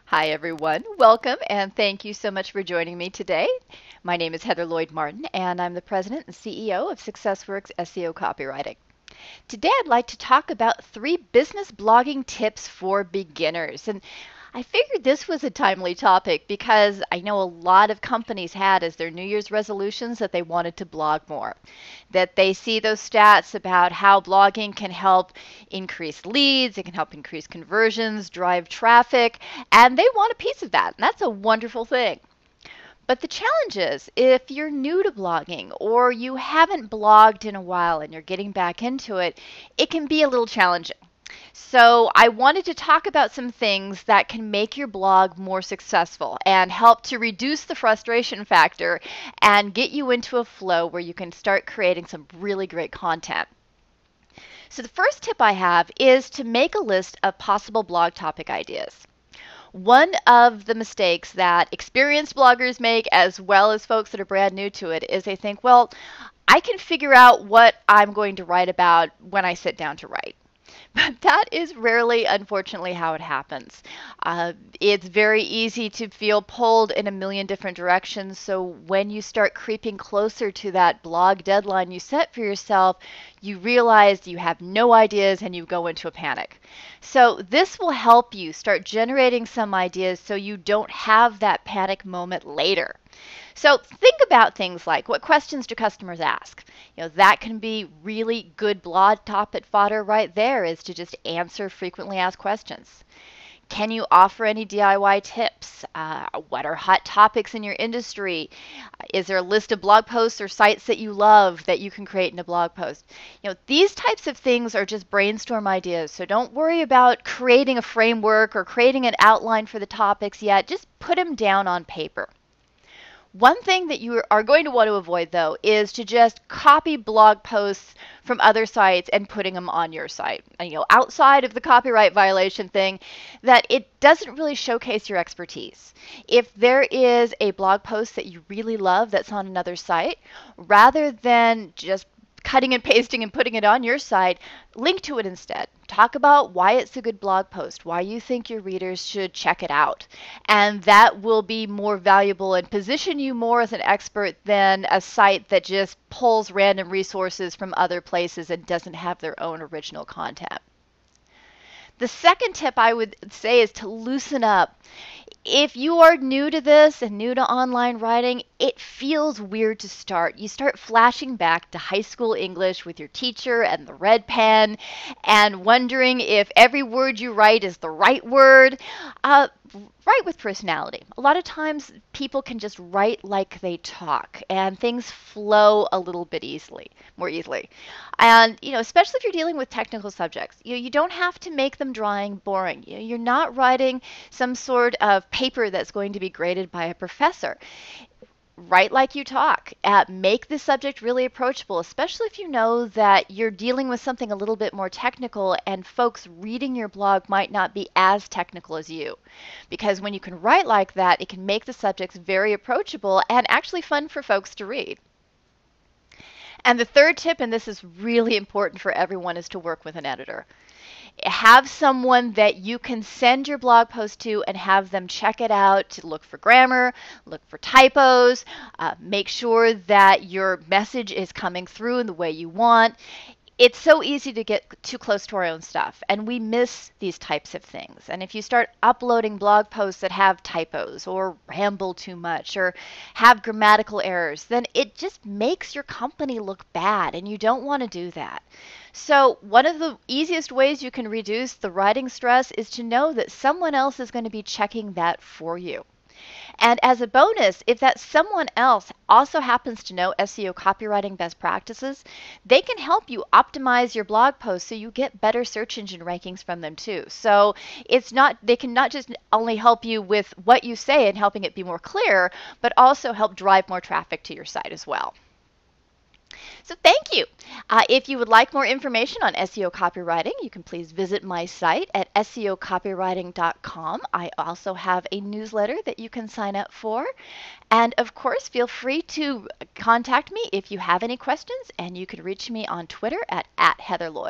Hi, everyone. Welcome, and thank you so much for joining me today. My name is Heather Lloyd Martin, and I'm the President and CEO of SuccessWorks SEO Copywriting. Today, I'd like to talk about 3 business blogging tips for beginners. And I figured this was a timely topic because I know a lot of companies had as their New Year's resolutions that they wanted to blog more, that they see those stats about how blogging can help increase leads, it can help increase conversions, drive traffic, and they want a piece of that. And that's a wonderful thing. But the challenge is if you're new to blogging or you haven't blogged in a while and you're getting back into it, it can be a little challenging. So I wanted to talk about some things that can make your blog more successful and help to reduce the frustration factor and get you into a flow where you can start creating some really great content. So the first tip I have is to make a list of possible blog topic ideas. One of the mistakes that experienced bloggers make, as well as folks that are brand new to it, is they think, well, I can figure out what I'm going to write about when I sit down to write. But that is rarely, unfortunately, how it happens. It's very easy to feel pulled in a million different directions. So when you start creeping closer to that blog deadline you set for yourself, you realize you have no ideas and you go into a panic. So this will help you start generating some ideas so you don't have that panic moment later. So think about things like, what questions do customers ask? That can be really good blog topic fodder right there, is to just answer frequently asked questions. Can you offer any DIY tips? What are hot topics in your industry? Is there a list of blog posts or sites that you love that you can create in a blog post? These types of things are just brainstorm ideas. So don't worry about creating a framework or creating an outline for the topics yet. Just put them down on paper. One thing that you are going to want to avoid, though, is to just copy blog posts from other sites and putting them on your site. And, outside of the copyright violation thing, that it doesn't really showcase your expertise. If there is a blog post that you really love that's on another site, rather than just cutting and pasting and putting it on your site, link to it instead. Talk about why it's a good blog post, why you think your readers should check it out. And that will be more valuable and position you more as an expert than a site that just pulls random resources from other places and doesn't have their own original content. The second tip I would say is to loosen up. If you are new to this and new to online writing, it feels weird to start. You start flashing back to high school English with your teacher and the red pen and wondering if every word you write is the right word. Write with personality. A lot of times people can just write like they talk and things flow a little bit more easily. And, especially if you're dealing with technical subjects, you don't have to make them drawing boring. You're not writing some sort of paper that's going to be graded by a professor. Write like you talk. Make the subject really approachable, especially if you know that you're dealing with something a little bit more technical and folks reading your blog might not be as technical as you. Because when you can write like that, it can make the subjects very approachable and actually fun for folks to read. And the third tip, and this is really important for everyone, is to work with an editor. Have someone that you can send your blog post to and have them check it out to look for grammar, look for typos, make sure that your message is coming through in the way you want. It's so easy to get too close to our own stuff, and we miss these types of things. And if you start uploading blog posts that have typos or ramble too much or have grammatical errors, then it just makes your company look bad, and you don't want to do that. So one of the easiest ways you can reduce the writing stress is to know that someone else is going to be checking that for you. And as a bonus, if that someone else also happens to know SEO copywriting best practices, they can help you optimize your blog posts so you get better search engine rankings from them too. So they can not just only help you with what you say and helping it be more clear, but also help drive more traffic to your site as well. So thank you. If you would like more information on SEO copywriting, you can please visit my site at seocopywriting.com. I also have a newsletter that you can sign up for. And of course, feel free to contact me if you have any questions, and you can reach me on Twitter at @HeatherLloyd.